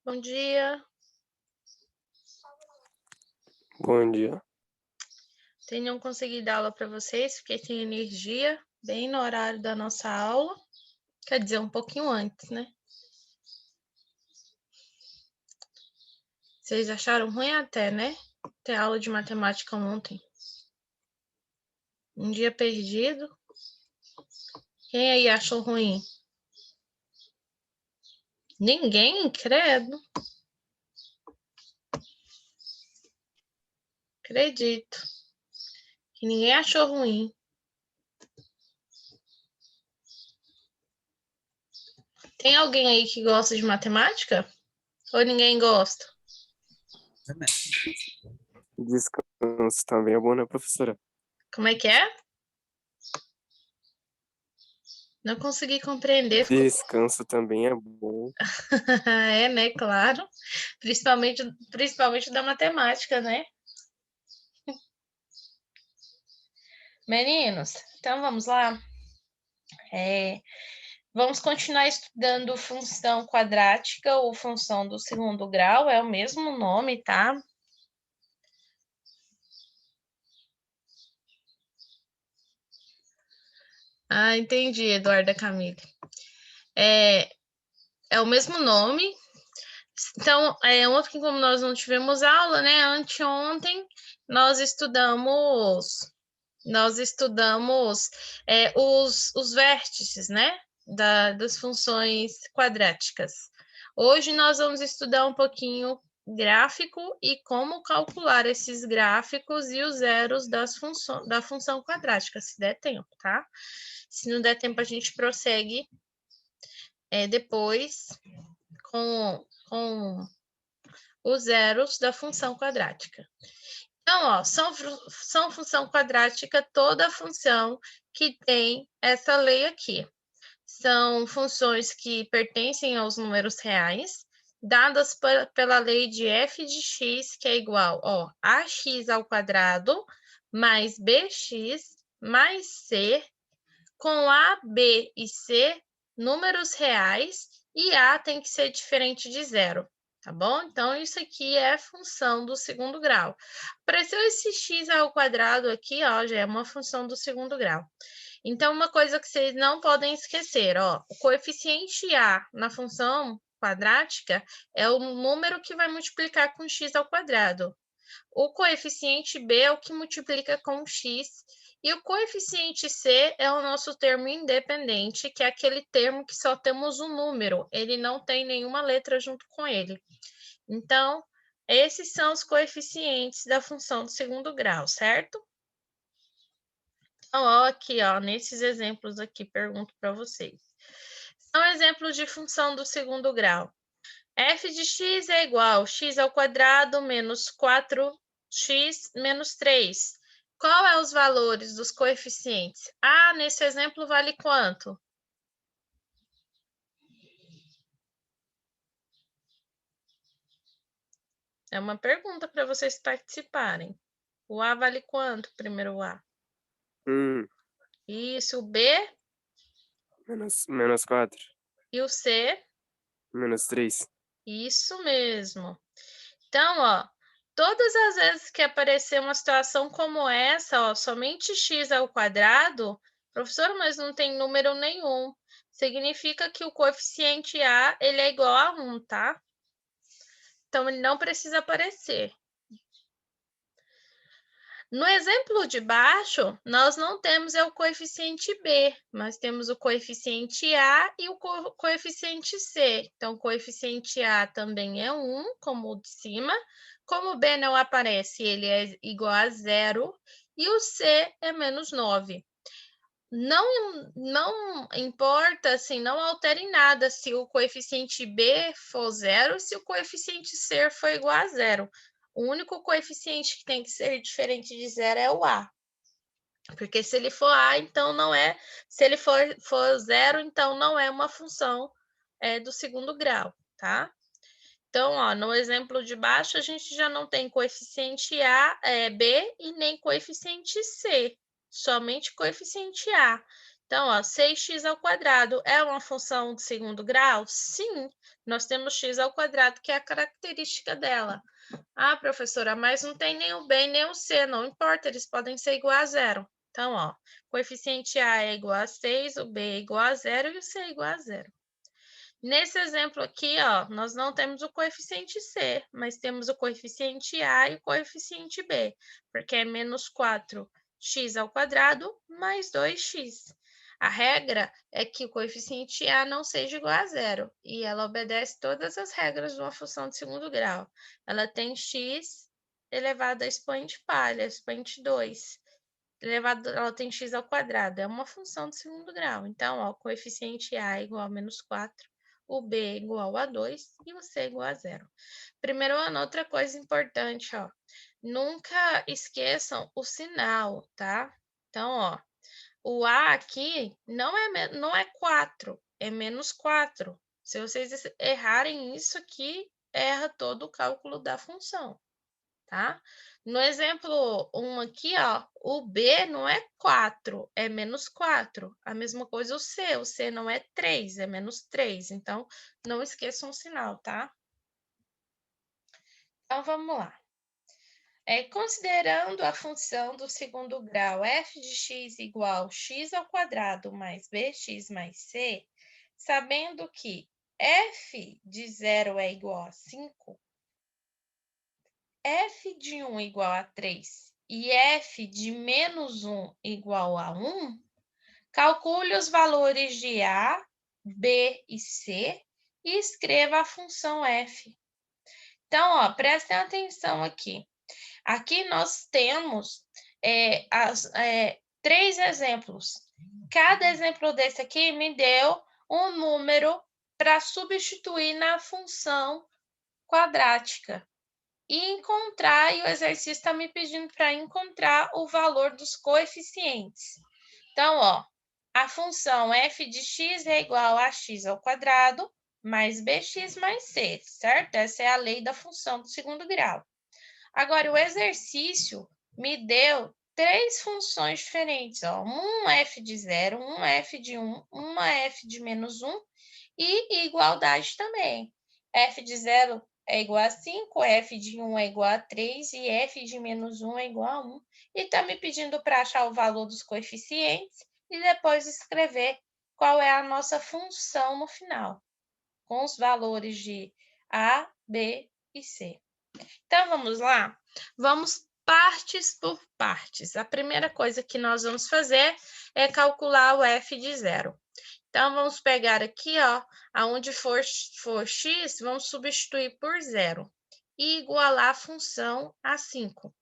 Bom dia. Bom dia. Não consegui dar aula para vocês, fiquei sem energia, bem no horário da nossa aula. Quer dizer, um pouquinho antes, né? Vocês acharam ruim até, né? Ter aula de matemática ontem. Um dia perdido. Quem aí achou ruim? Ninguém, credo. Acredito. Que ninguém achou ruim. Tem alguém aí que gosta de matemática? Ou ninguém gosta? Descanso também é bom, né, professora? Como é que é? Não consegui compreender. Descanso também é bom. É, né? Claro. Principalmente da matemática, né? Meninos, então vamos lá. Vamos continuar estudando função quadrática ou função do segundo grau, é o mesmo nome, tá? Ah, entendi, Eduarda Camille. É o mesmo nome. Então, ontem, como nós não tivemos aula, né? Anteontem, nós estudamos os vértices, né? Das funções quadráticas. Hoje nós vamos estudar um pouquinho gráfico e como calcular esses gráficos e os zeros da função quadrática, se der tempo, tá? Se não der tempo, a gente prossegue depois com os zeros da função quadrática. Então, ó, são função quadrática toda função que tem essa lei aqui. São funções que pertencem aos números reais, dadas pela lei de f de x, que é igual, ó, ax ao quadrado mais bx mais c, com a, b e c números reais, e a tem que ser diferente de zero. Tá bom? Então, isso aqui é função do segundo grau. Apareceu esse x ao quadrado aqui, ó, já é uma função do segundo grau. Então, uma coisa que vocês não podem esquecer, ó, o coeficiente a na função quadrática é o número que vai multiplicar com x ao quadrado. O coeficiente b é o que multiplica com x, e o coeficiente c é o nosso termo independente, que é aquele termo que só temos um número, ele não tem nenhuma letra junto com ele. Então, esses são os coeficientes da função do segundo grau, certo? Então, ó, aqui, ó, nesses exemplos aqui, pergunto para vocês. São exemplos de função do segundo grau. F de x é igual a x ao quadrado menos 4x menos 3. Qual é os valores dos coeficientes? Ah, nesse exemplo vale quanto? É uma pergunta para vocês participarem. O A vale quanto, primeiro A? Isso, o B? Menos 4. E o C? Menos 3. Isso mesmo. Então, ó, todas as vezes que aparecer uma situação como essa, ó, somente x ao quadrado, professor, mas não tem número nenhum. Significa que o coeficiente a ele é igual a 1, tá? Então, ele não precisa aparecer. No exemplo de baixo, nós não temos o coeficiente b, mas temos o coeficiente a e o coeficiente c. Então, o coeficiente a também é 1, como o de cima. Como o b não aparece, ele é igual a 0. E o c é menos 9. Não importa, assim, não altera em nada se o coeficiente b for 0, se o coeficiente c for igual a 0. O único coeficiente que tem que ser diferente de 0 é o a. Porque se ele for a, então não é. Se ele for 0, então não é uma função do segundo grau, tá? Então, ó, no exemplo de baixo, a gente já não tem coeficiente a, b e nem coeficiente c, somente coeficiente a. Então, ó, 6x ao quadrado é uma função de segundo grau? Sim, nós temos x ao quadrado, que é a característica dela. Ah, professora, mas não tem nem o B nem o C, não importa, eles podem ser igual a zero. Então, ó, coeficiente A é igual a 6, o B é igual a zero e o C é igual a zero. Nesse exemplo aqui, ó, nós não temos o coeficiente C, mas temos o coeficiente A e o coeficiente B, porque é menos 4x ao quadrado mais 2x. A regra é que o coeficiente A não seja igual a zero, e ela obedece todas as regras de uma função de segundo grau. Ela tem x elevado a expoente palha, expoente 2, ela tem x ao quadrado, é uma função de segundo grau. Então, ó, o coeficiente A é igual a menos 4, o B é igual a 2 e o C é igual a zero. Primeiro ano, outra coisa importante, ó, nunca esqueçam o sinal, tá? Então, ó, o A aqui não é 4, é menos 4. Se vocês errarem isso aqui, erra todo o cálculo da função, tá? No exemplo 1 aqui, ó, o B não é 4, é menos 4. A mesma coisa o C não é 3, é menos 3. Então, não esqueçam o sinal, tá? Então, vamos lá. Considerando a função do segundo grau f de x igual x ao quadrado mais bx mais c, sabendo que f de 0 é igual a 5, f de 1 igual a 3 e f de menos 1 igual a 1, calcule os valores de a, b e c e escreva a função f. Então, ó, prestem atenção aqui. Aqui nós temos 3 exemplos. Cada exemplo desse aqui me deu um número para substituir na função quadrática. E o exercício está me pedindo para encontrar o valor dos coeficientes. Então, ó, a função f de x é igual a x ao quadrado mais bx mais c, certo? Essa é a lei da função do segundo grau. Agora, o exercício me deu 3 funções diferentes, ó, um f de 0, um f de 1, uma f de menos 1 e igualdade também. F de 0 é igual a 5, f de 1 é igual a 3 e f de menos 1 é igual a 1. E está me pedindo para achar o valor dos coeficientes e depois escrever qual é a nossa função no final, com os valores de A, B e C. Então, vamos lá? Vamos partes por partes. A primeira coisa que nós vamos fazer é calcular o f de 0. Então, vamos pegar aqui, ó, aonde for x, vamos substituir por 0 e igualar a função a 5.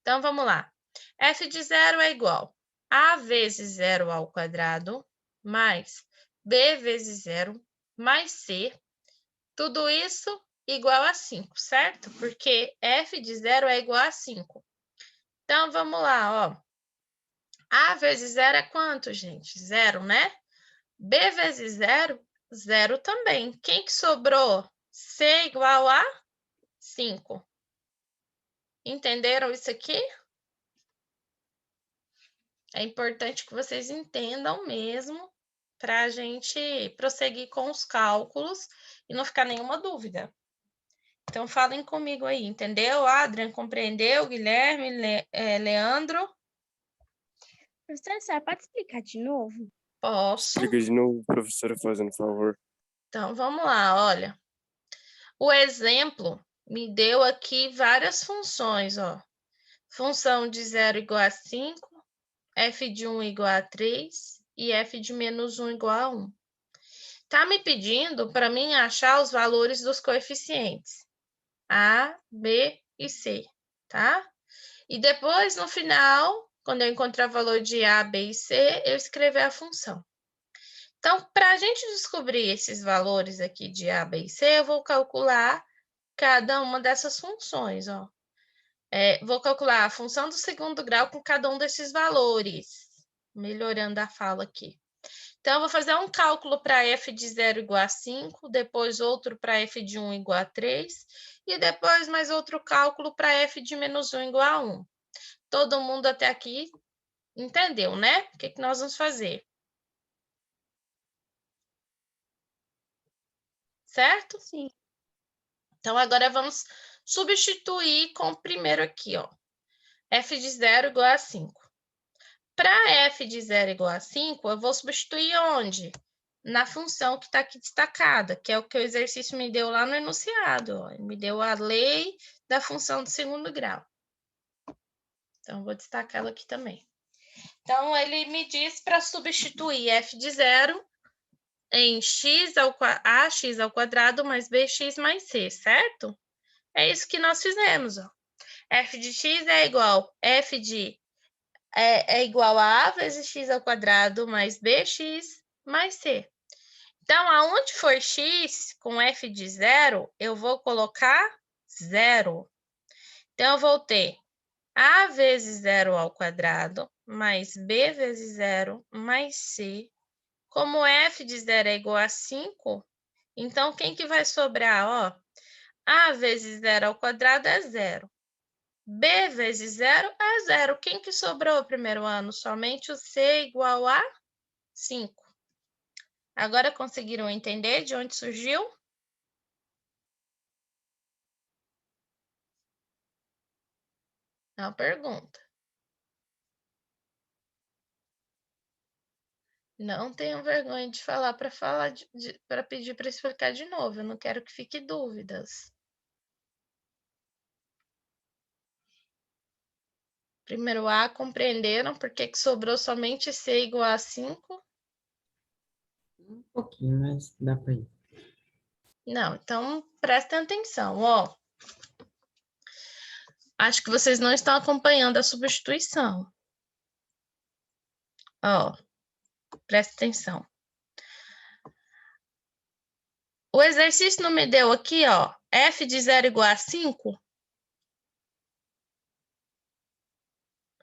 Então, vamos lá. F de 0 é igual a vezes 0 ao quadrado mais b vezes 0 mais c. Tudo isso igual a 5, certo? Porque f de 0 é igual a 5. Então, vamos lá, ó. A vezes 0 é quanto, gente? 0, né? B vezes 0, 0 também. Quem que sobrou? C igual a 5. Entenderam isso aqui? É importante que vocês entendam mesmo para a gente prosseguir com os cálculos e não ficar nenhuma dúvida. Então, falem comigo aí, entendeu? Adrian, compreendeu? Guilherme, Leandro? Professora, a senhora pode explicar de novo? Posso. Explica de novo, professora, fazendo favor. Então, vamos lá, olha. O exemplo me deu aqui várias funções, ó. Função de 0 igual a 5, f de 1 igual a 3 e f de menos 1 igual a 1. Tá me pedindo para mim achar os valores dos coeficientes A, B e C, tá? E depois, no final, quando eu encontrar o valor de A, B e C, eu escrever a função. Então, para a gente descobrir esses valores aqui de A, B e C, eu vou calcular cada uma dessas funções, ó. Vou calcular a função do segundo grau com cada um desses valores, melhorando a fala aqui. Então, eu vou fazer um cálculo para f de 0 igual a 5, depois outro para f de 1 igual a 3, e depois mais outro cálculo para f de menos 1 igual a 1. Todo mundo até aqui entendeu, né? O que nós vamos fazer? certo? Sim. Então, agora vamos substituir com o primeiro aqui, ó. F de 0 igual a 5. Para f de 0 igual a 5, eu vou substituir onde? Na função que está aqui destacada, que é o que o exercício me deu lá no enunciado. Ó. Ele me deu a lei da função do segundo grau. Então, vou destacar ela aqui também. Então, ele me diz para substituir f de 0 em ax ao quadrado mais bx mais c, certo? É isso que nós fizemos, ó. F de x é igual é igual a a vezes x ao quadrado mais bx mais c. Então, aonde for x com f de 0, eu vou colocar 0. Então, eu vou ter a vezes 0 ao quadrado mais b vezes 0 mais c. Como f de 0 é igual a 5, então, quem que vai sobrar? Ó, a vezes 0 ao quadrado é 0. B vezes 0 é 0. Quem que sobrou no primeiro ano? Somente o C igual a 5. Agora conseguiram entender de onde surgiu? É uma pergunta. Não tenham vergonha de falar para pedir para explicar de novo. Eu não quero que fique dúvidas. Primeiro A, compreenderam por que sobrou somente C igual a 5? Um pouquinho, mas dá para ir. Não, então prestem atenção, ó. Acho que vocês não estão acompanhando a substituição. Ó, presta atenção. O exercício não me deu aqui, ó, f de 0 igual a 5?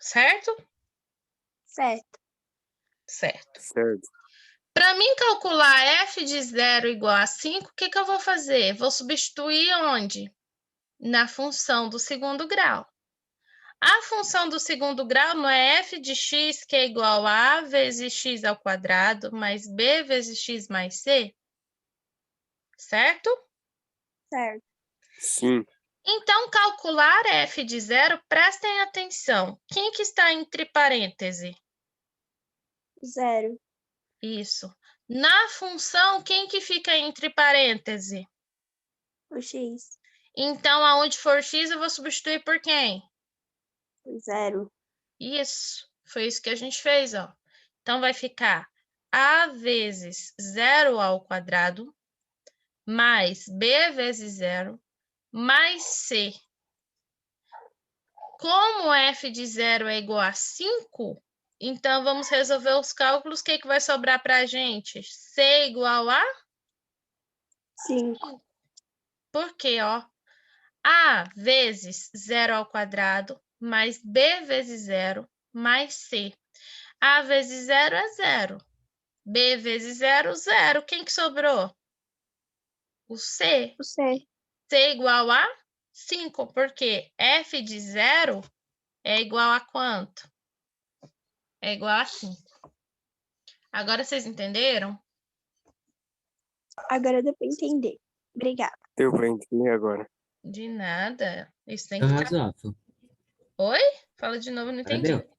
Certo? Certo. Certo. Certo. Para mim calcular f de 0 igual a 5, o que que eu vou fazer? Vou substituir onde? Na função do segundo grau. A função do segundo grau não é f de x, que é igual a vezes x ao quadrado, mais b vezes x mais c? Certo? Certo. Sim. Então, calcular f de 0, prestem atenção. Quem que está entre parênteses? 0. Isso. Na função, quem que fica entre parênteses? O x. Então, aonde for x, eu vou substituir por quem? 0. Isso. Foi isso que a gente fez, ó. Então, vai ficar a vezes 0 ao quadrado mais b vezes 0 mais c. Como f de 0 é igual a 5, então vamos resolver os cálculos. O que que vai sobrar para a gente? C igual a 5. Por quê, ó? A vezes 0 ao quadrado mais b vezes 0 mais c. A vezes 0 é 0. B vezes 0, 0. Quem que sobrou? O C. O c. C igual a 5, porque f de 0 é igual a quanto? É igual a 5. Agora vocês entenderam? Agora deu para entender. Obrigada. Deu pra entender agora. De nada. Isso tem Tá que... razoável. Oi? Fala de novo, não Já entendi. deu.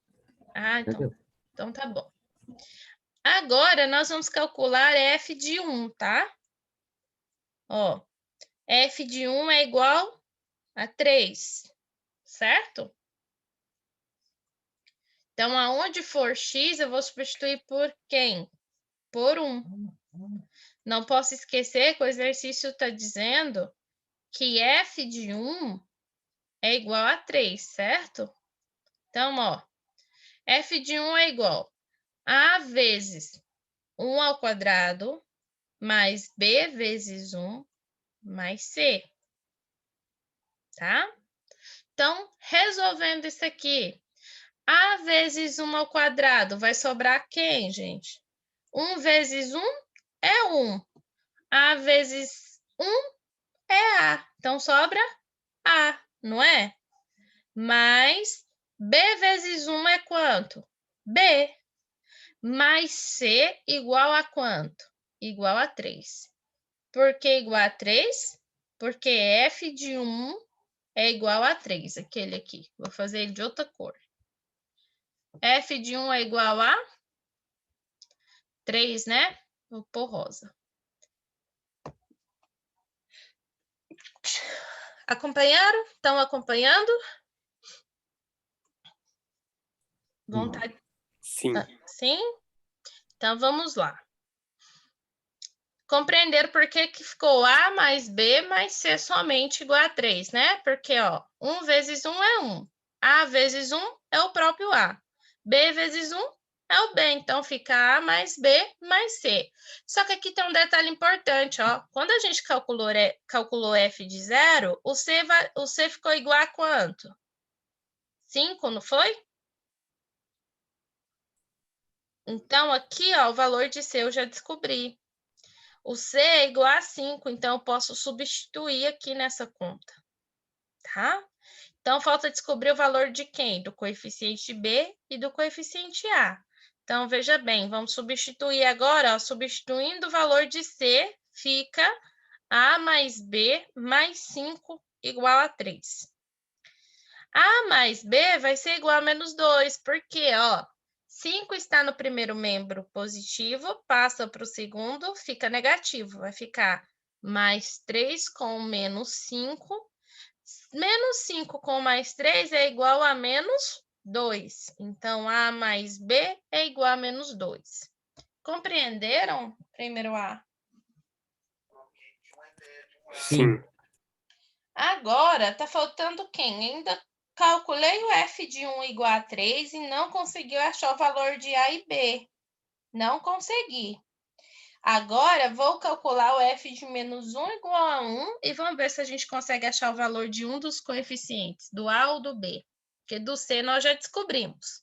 Ah, Já deu. então tá bom. Agora, nós vamos calcular f de 1, tá? Ó, f de 1 é igual a 3, certo? Então, aonde for x, eu vou substituir por quem? Por 1. Não posso esquecer que o exercício está dizendo que f de 1 é igual a 3, certo? Então, ó, f de 1 é igual a vezes 1 ao quadrado mais b vezes 1 mais c, tá? Então, resolvendo isso aqui, a vezes 1 ao quadrado vai sobrar quem, gente? 1 vezes 1 é 1. A vezes 1 é A. Então, sobra A, não é? Mais B vezes 1 é quanto? B. Mais C igual a quanto? Igual a 3. Por que igual a 3? Porque f de 1 é igual a 3, aquele aqui. Vou fazer ele de outra cor. F de 1 é igual a 3, né? Vou pôr rosa. Acompanharam? Estão acompanhando? Vontade? Sim. Sim? Então, vamos lá. Compreender por que ficou A mais B mais C somente igual a 3, né? Porque, ó, 1 vezes 1 é 1. A vezes 1 é o próprio A. B vezes 1 é o B. Então, fica A mais B mais C. Só que aqui tem um detalhe importante, ó. Quando a gente calculou F de 0, o C ficou igual a quanto? 5, não foi? Então, aqui, ó, o valor de C eu já descobri. O C é igual a 5, então eu posso substituir aqui nessa conta, tá? Então, falta descobrir o valor de quem? Do coeficiente B e do coeficiente A. Então, veja bem, vamos substituir agora, ó, substituindo o valor de C, fica A mais B mais 5 igual a 3. A mais B vai ser igual a menos 2, porque, ó, 5 está no primeiro membro positivo, passa para o segundo, fica negativo. Vai ficar mais 3 com menos 5. Menos 5 com mais 3 é igual a menos 2. Então, A mais B é igual a menos 2. Compreenderam, primeiro A? Sim. Agora, tá faltando quem? Ainda calculei o F de 1 igual a 3 e não conseguiu achar o valor de A e B. Não consegui. Agora, vou calcular o F de menos 1 igual a 1 e vamos ver se a gente consegue achar o valor de um dos coeficientes, do A ou do B. Porque do C nós já descobrimos.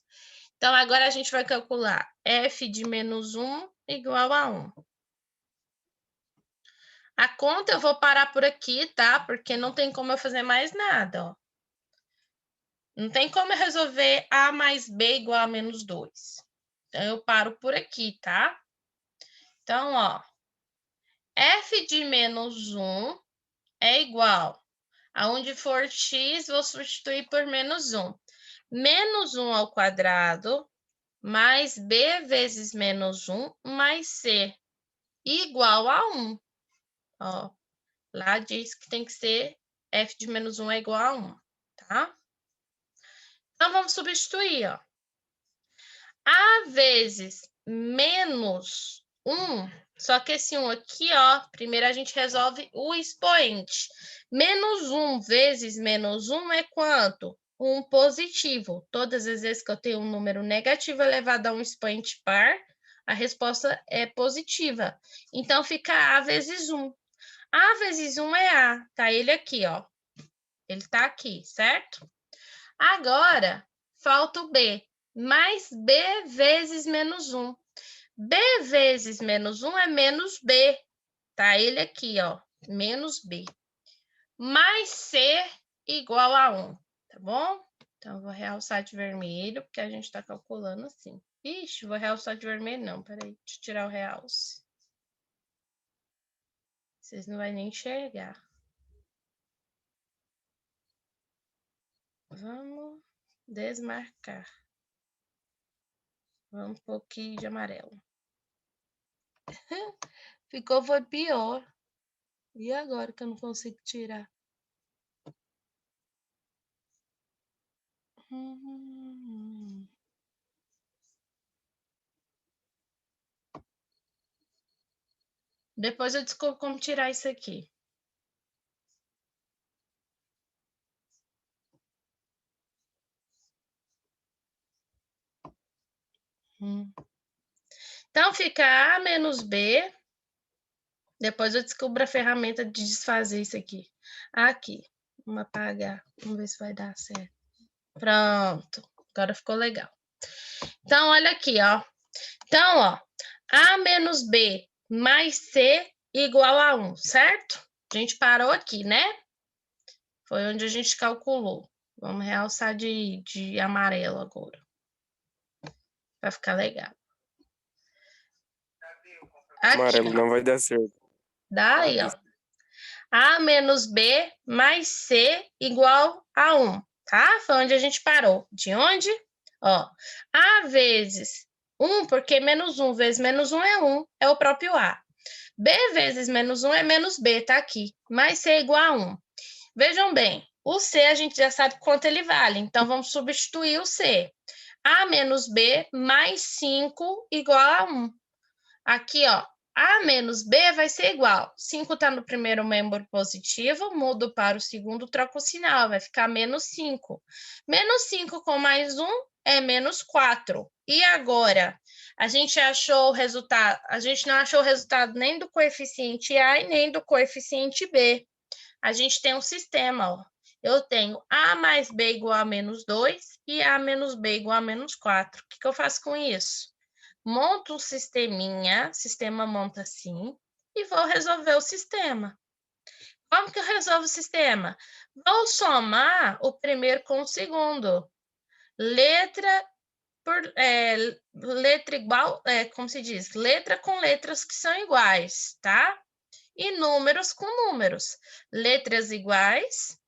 Então, agora a gente vai calcular F de menos 1 igual a 1. A conta eu vou parar por aqui, tá? Porque não tem como eu fazer mais nada, ó. Não tem como eu resolver A mais B igual a menos 2. Então, eu paro por aqui, tá? Então, ó, F de menos 1 é igual, aonde for x, vou substituir por menos 1. Menos 1 ao quadrado, mais B vezes menos 1, mais C, igual a 1. Ó, lá diz que tem que ser F de menos 1 é igual a 1, tá? Então, vamos substituir, ó. A vezes menos 1, só que esse 1 aqui, ó, primeiro a gente resolve o expoente. Menos 1 vezes menos 1 é quanto? 1 positivo. Todas as vezes que eu tenho um número negativo elevado a um expoente par, a resposta é positiva. Então, fica A vezes 1. A vezes 1 é A, tá ele aqui, ó. Ele tá aqui, certo? Agora, falta o B. Mais B vezes menos 1. B vezes menos 1 é menos B. Tá ele aqui, ó. Menos B. Mais C igual a 1. Tá bom? Então, eu vou realçar de vermelho, porque a gente tá calculando assim. Ixi, vou realçar de vermelho não. Peraí, deixa eu tirar o realce. Vocês não vão nem enxergar. Vamos desmarcar. Vamos pôr aqui de amarelo. Ficou, foi pior. E agora que eu não consigo tirar? Depois eu descubro como tirar isso aqui. Então, fica A menos B. Depois eu descubro a ferramenta de desfazer isso aqui. Aqui. Vamos apagar. Vamos ver se vai dar certo. Pronto. Agora ficou legal. Então, olha aqui, ó. Então, ó. A menos B mais C igual a 1, certo? A gente parou aqui, né? Foi onde a gente calculou. Vamos realçar de amarelo agora. Vai ficar legal. Aqui, Amarelo ó. não vai dar certo. Dá aí, ó. A menos B mais C igual a 1, tá? Foi onde a gente parou. De onde? Ó, A vezes 1, porque menos 1 vezes menos 1 é 1, é o próprio A. B vezes menos 1 é menos B, tá aqui. Mais C igual a 1. Vejam bem, o C a gente já sabe quanto ele vale, então vamos substituir o C. A menos B mais 5 igual a 1. Aqui, ó, A menos B vai ser igual. 5 está no primeiro membro positivo, mudo para o segundo, troco o sinal, vai ficar menos 5. Menos 5 com mais 1 é menos 4. E agora? A gente achou o resultado, a gente não achou o resultado nem do coeficiente A e nem do coeficiente B. A gente tem um sistema, ó. Eu tenho A mais B igual a menos 2 e A menos B igual a menos 4. O que eu faço com isso? Monto um sisteminha, sistema monta assim, e vou resolver o sistema. Como que eu resolvo o sistema? Vou somar o primeiro com o segundo. Letra igual, como se diz? Letra com letras que são iguais, tá? E números com números. Letras iguais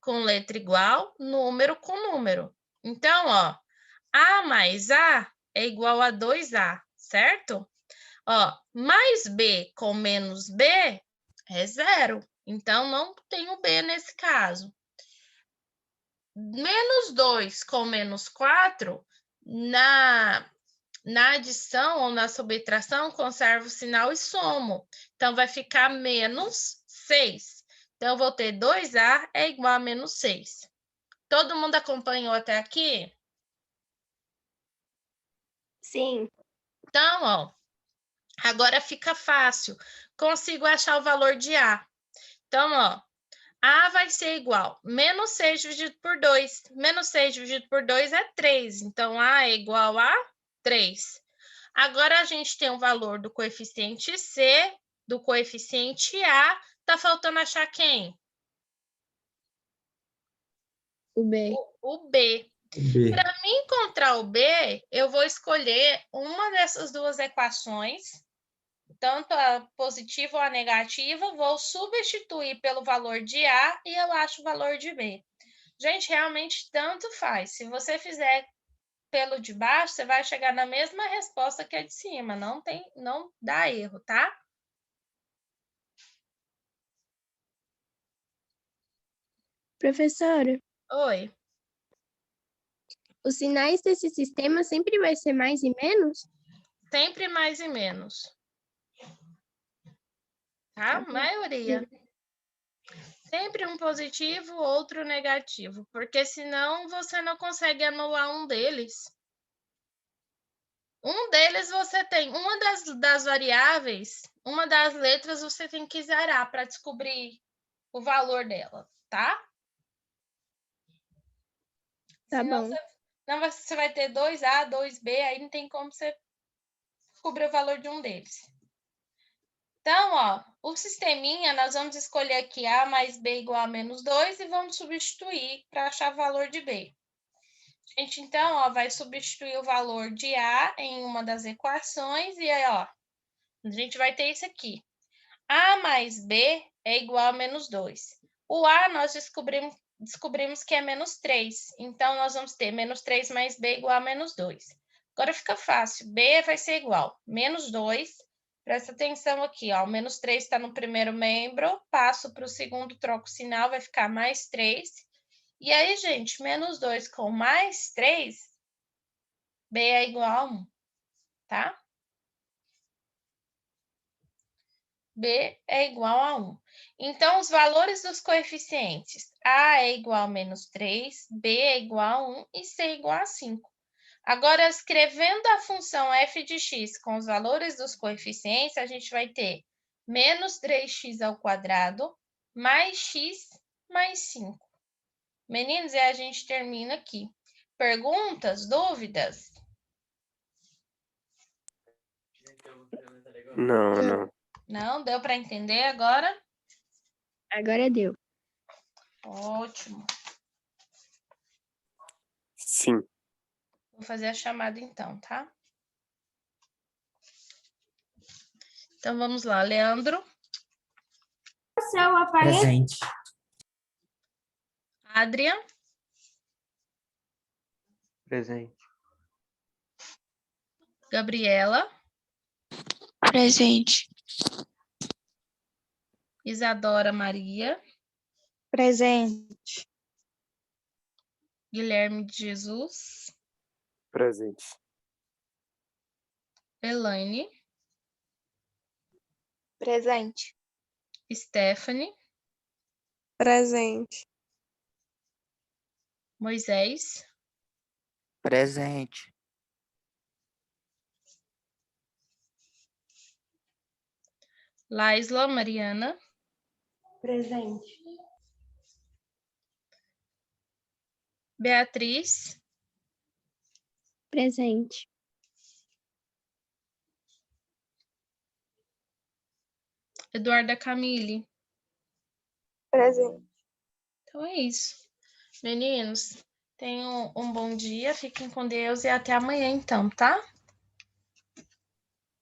com letra igual, número com número. Então, ó, A mais A é igual a 2A, certo? Ó, mais B com menos B é 0. Então, não tenho B nesse caso. Menos 2 com menos 4, na adição ou na subtração, conservo o sinal e somo. Então, vai ficar menos 6. Então, eu vou ter 2A é igual a menos 6. Todo mundo acompanhou até aqui? Sim. Então, ó, agora fica fácil. Consigo achar o valor de A. Então, ó, A vai ser igual menos 6 dividido por 2. Menos 6 dividido por 2 é 3. Então, A é igual a 3. Agora, a gente tem o valor do coeficiente C, do coeficiente A. Tá faltando achar quem? O B. O B. B. Para mim encontrar o B, eu vou escolher uma dessas duas equações, tanto a positiva ou a negativa, vou substituir pelo valor de A e eu acho o valor de B. Gente, realmente tanto faz. Se você fizer pelo de baixo, você vai chegar na mesma resposta que a de cima. Não dá erro, tá? Professora, Oi. os sinais desse sistema sempre vai ser mais e menos? Sempre mais e menos. Tá? Maioria. Sempre um positivo, outro negativo, porque senão você não consegue anular um deles. Um deles você tem, uma das variáveis, uma das letras você tem que zerar para descobrir o valor dela, tá? Tá Senão bom. você vai ter 2A, 2B, aí não tem como você descobrir o valor de um deles. Então, ó, o sisteminha, nós vamos escolher aqui A mais B igual a menos 2 e vamos substituir para achar o valor de B. Gente, então, ó, vai substituir o valor de A em uma das equações e aí, ó, a gente vai ter isso aqui. A mais B é igual a menos 2. O A nós descobrimos que é menos 3. Então, nós vamos ter menos 3 mais B igual a menos 2. Agora fica fácil. B vai ser igual a menos 2. Presta atenção aqui, ó. O menos 3 está no primeiro membro. Passo para o segundo, troco o sinal, vai ficar mais 3. E aí, gente, menos 2 com mais 3, B é igual a 1, tá? B é igual a 1. Então, os valores dos coeficientes. A é igual a menos 3, B é igual a 1 e C é igual a 5. Agora, escrevendo a função f de x com os valores dos coeficientes, a gente vai ter menos 3x ao quadrado mais x mais 5. Meninos, e a gente termina aqui. Perguntas, dúvidas? Não. Não? Deu para entender agora? Agora deu. Ótimo. Sim. Vou fazer a chamada então, tá? Então, vamos lá. Leandro? seu aparelho? Presente. Adrian, Presente. Gabriela, Presente. Isadora Maria, Presente. Guilherme de Jesus, Presente. Elaine, Presente. Stephanie, Presente. Moisés, Presente. Laisla Mariana, Presente. Beatriz, Presente. Eduarda Camille. Presente. Então é isso. Meninos, tenham um bom dia, fiquem com Deus e até amanhã então, tá?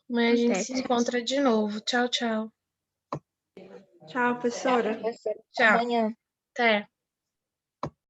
Amanhã a gente se Até. encontra de novo. Tchau, tchau. Tchau, professora. Professora, Tchau. amanhã. Até.